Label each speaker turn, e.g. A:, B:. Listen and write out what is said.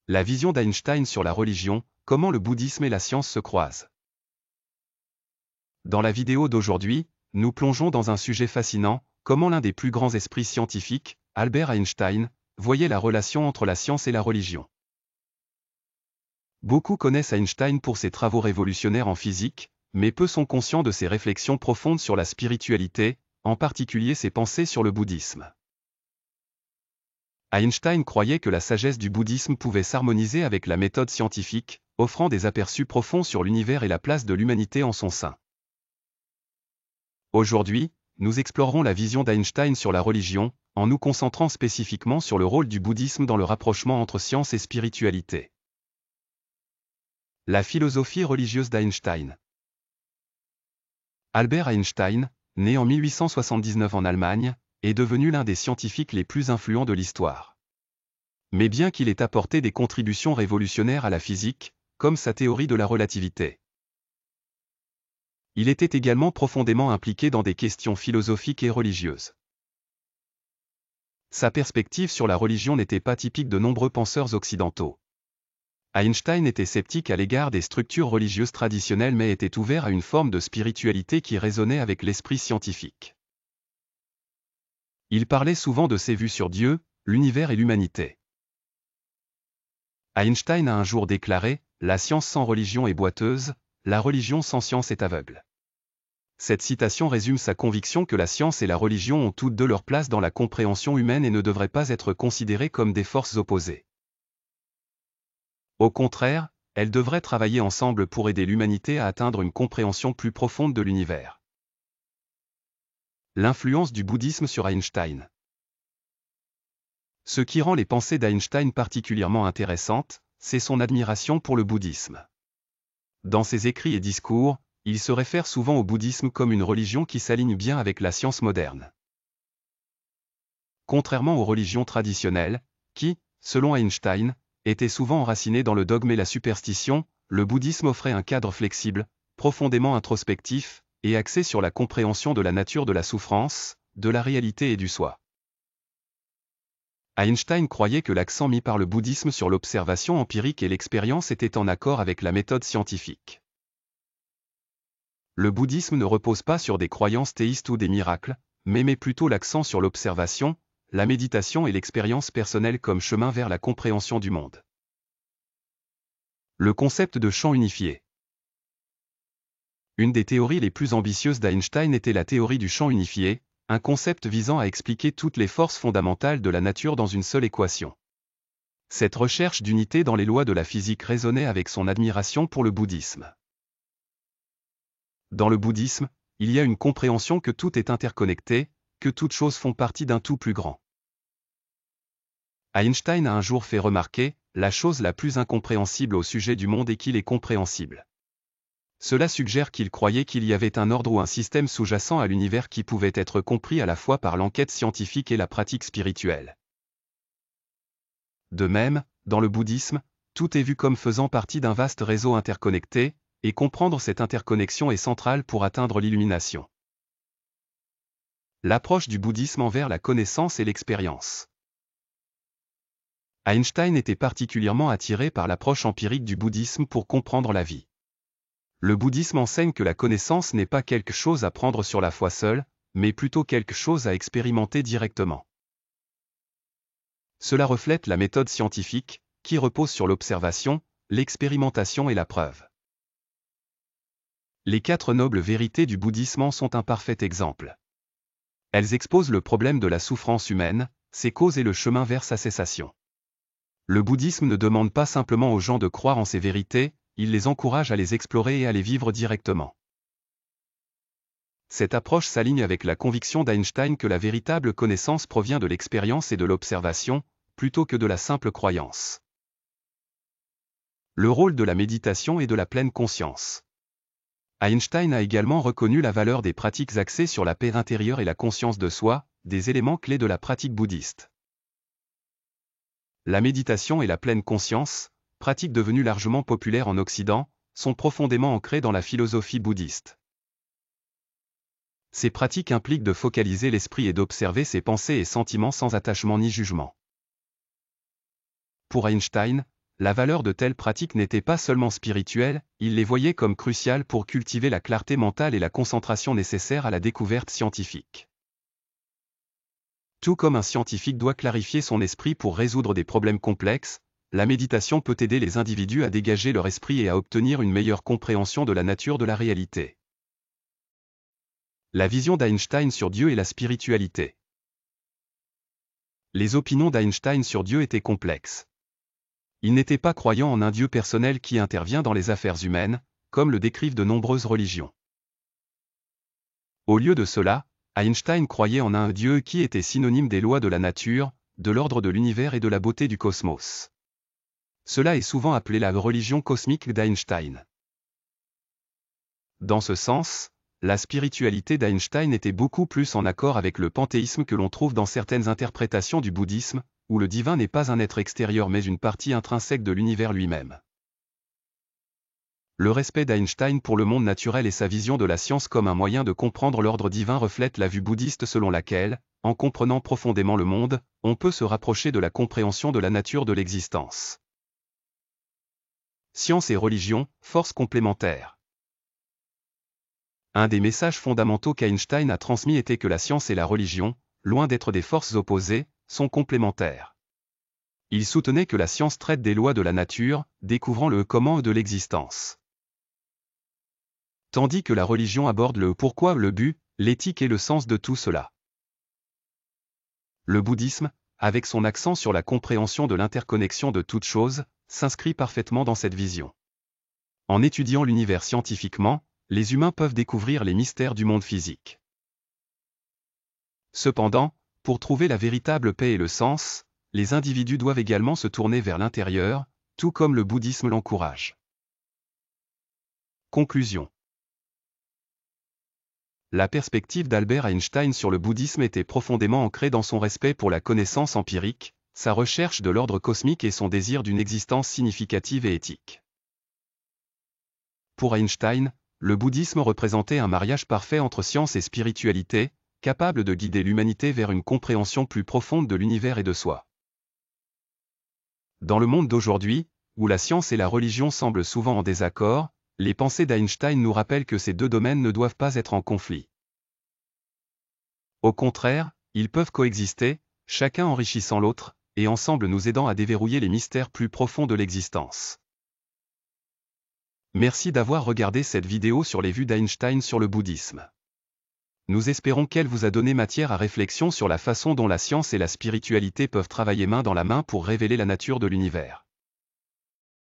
A: La vision d'Einstein sur la religion, comment le bouddhisme et la science se croisent. Dans la vidéo d'aujourd'hui, nous plongeons dans un sujet fascinant, comment l'un des plus grands esprits scientifiques, Albert Einstein, voyait la relation entre la science et la religion. Beaucoup connaissent Einstein pour ses travaux révolutionnaires en physique, mais peu sont conscients de ses réflexions profondes sur la spiritualité, en particulier ses pensées sur le bouddhisme. Einstein croyait que la sagesse du bouddhisme pouvait s'harmoniser avec la méthode scientifique, offrant des aperçus profonds sur l'univers et la place de l'humanité en son sein. Aujourd'hui, nous explorerons la vision d'Einstein sur la religion, en nous concentrant spécifiquement sur le rôle du bouddhisme dans le rapprochement entre science et spiritualité. La philosophie religieuse d'Einstein. Albert Einstein, né en 1879 en Allemagne, est devenu l'un des scientifiques les plus influents de l'histoire. Mais bien qu'il ait apporté des contributions révolutionnaires à la physique, comme sa théorie de la relativité, il était également profondément impliqué dans des questions philosophiques et religieuses. Sa perspective sur la religion n'était pas typique de nombreux penseurs occidentaux. Einstein était sceptique à l'égard des structures religieuses traditionnelles mais était ouvert à une forme de spiritualité qui résonnait avec l'esprit scientifique. Il parlait souvent de ses vues sur Dieu, l'univers et l'humanité. Einstein a un jour déclaré « La science sans religion est boiteuse, la religion sans science est aveugle ». Cette citation résume sa conviction que la science et la religion ont toutes deux leur place dans la compréhension humaine et ne devraient pas être considérées comme des forces opposées. Au contraire, elles devraient travailler ensemble pour aider l'humanité à atteindre une compréhension plus profonde de l'univers. L'influence du bouddhisme sur Einstein. Ce qui rend les pensées d'Einstein particulièrement intéressantes, c'est son admiration pour le bouddhisme. Dans ses écrits et discours, il se réfère souvent au bouddhisme comme une religion qui s'aligne bien avec la science moderne. Contrairement aux religions traditionnelles, qui, selon Einstein, étaient souvent enracinées dans le dogme et la superstition, le bouddhisme offrait un cadre flexible, profondément introspectif, et axé sur la compréhension de la nature de la souffrance, de la réalité et du soi. Einstein croyait que l'accent mis par le bouddhisme sur l'observation empirique et l'expérience était en accord avec la méthode scientifique. Le bouddhisme ne repose pas sur des croyances théistes ou des miracles, mais met plutôt l'accent sur l'observation, la méditation et l'expérience personnelle comme chemin vers la compréhension du monde. Le concept de champ unifié. Une des théories les plus ambitieuses d'Einstein était la théorie du champ unifié, un concept visant à expliquer toutes les forces fondamentales de la nature dans une seule équation. Cette recherche d'unité dans les lois de la physique résonnait avec son admiration pour le bouddhisme. Dans le bouddhisme, il y a une compréhension que tout est interconnecté, que toutes choses font partie d'un tout plus grand. Einstein a un jour fait remarquer, la chose la plus incompréhensible au sujet du monde est qu'il est compréhensible. Cela suggère qu'il croyait qu'il y avait un ordre ou un système sous-jacent à l'univers qui pouvait être compris à la fois par l'enquête scientifique et la pratique spirituelle. De même, dans le bouddhisme, tout est vu comme faisant partie d'un vaste réseau interconnecté, et comprendre cette interconnexion est central pour atteindre l'illumination. L'approche du bouddhisme envers la connaissance et l'expérience. Einstein était particulièrement attiré par l'approche empirique du bouddhisme pour comprendre la vie. Le bouddhisme enseigne que la connaissance n'est pas quelque chose à prendre sur la foi seule, mais plutôt quelque chose à expérimenter directement. Cela reflète la méthode scientifique, qui repose sur l'observation, l'expérimentation et la preuve. Les 4 nobles vérités du bouddhisme en sont un parfait exemple. Elles exposent le problème de la souffrance humaine, ses causes et le chemin vers sa cessation. Le bouddhisme ne demande pas simplement aux gens de croire en ces vérités, il les encourage à les explorer et à les vivre directement. Cette approche s'aligne avec la conviction d'Einstein que la véritable connaissance provient de l'expérience et de l'observation, plutôt que de la simple croyance. Le rôle de la méditation et de la pleine conscience. Einstein a également reconnu la valeur des pratiques axées sur la paix intérieure et la conscience de soi, des éléments clés de la pratique bouddhiste. La méditation et la pleine conscience, pratiques devenues largement populaires en Occident, sont profondément ancrées dans la philosophie bouddhiste. Ces pratiques impliquent de focaliser l'esprit et d'observer ses pensées et sentiments sans attachement ni jugement. Pour Einstein, la valeur de telles pratiques n'était pas seulement spirituelle, il les voyait comme cruciales pour cultiver la clarté mentale et la concentration nécessaires à la découverte scientifique. Tout comme un scientifique doit clarifier son esprit pour résoudre des problèmes complexes, la méditation peut aider les individus à dégager leur esprit et à obtenir une meilleure compréhension de la nature de la réalité. La vision d'Einstein sur Dieu et la spiritualité. Les opinions d'Einstein sur Dieu étaient complexes. Il n'était pas croyant en un Dieu personnel qui intervient dans les affaires humaines, comme le décrivent de nombreuses religions. Au lieu de cela, Einstein croyait en un Dieu qui était synonyme des lois de la nature, de l'ordre de l'univers et de la beauté du cosmos. Cela est souvent appelé la religion cosmique d'Einstein. Dans ce sens, la spiritualité d'Einstein était beaucoup plus en accord avec le panthéisme que l'on trouve dans certaines interprétations du bouddhisme, où le divin n'est pas un être extérieur mais une partie intrinsèque de l'univers lui-même. Le respect d'Einstein pour le monde naturel et sa vision de la science comme un moyen de comprendre l'ordre divin reflètent la vue bouddhiste selon laquelle, en comprenant profondément le monde, on peut se rapprocher de la compréhension de la nature de l'existence. Science et religion, forces complémentaires. Un des messages fondamentaux qu'Einstein a transmis était que la science et la religion, loin d'être des forces opposées, sont complémentaires. Il soutenait que la science traite des lois de la nature, découvrant le comment de l'existence. Tandis que la religion aborde le pourquoi, le but, l'éthique et le sens de tout cela. Le bouddhisme, avec son accent sur la compréhension de l'interconnexion de toutes choses, s'inscrit parfaitement dans cette vision. En étudiant l'univers scientifiquement, les humains peuvent découvrir les mystères du monde physique. Cependant, pour trouver la véritable paix et le sens, les individus doivent également se tourner vers l'intérieur, tout comme le bouddhisme l'encourage. Conclusion. La perspective d'Albert Einstein sur le bouddhisme était profondément ancrée dans son respect pour la connaissance empirique, sa recherche de l'ordre cosmique et son désir d'une existence significative et éthique. Pour Einstein, le bouddhisme représentait un mariage parfait entre science et spiritualité, capable de guider l'humanité vers une compréhension plus profonde de l'univers et de soi. Dans le monde d'aujourd'hui, où la science et la religion semblent souvent en désaccord, les pensées d'Einstein nous rappellent que ces deux domaines ne doivent pas être en conflit. Au contraire, ils peuvent coexister, chacun enrichissant l'autre, et ensemble nous aidant à déverrouiller les mystères plus profonds de l'existence. Merci d'avoir regardé cette vidéo sur les vues d'Einstein sur le bouddhisme. Nous espérons qu'elle vous a donné matière à réflexion sur la façon dont la science et la spiritualité peuvent travailler main dans la main pour révéler la nature de l'univers.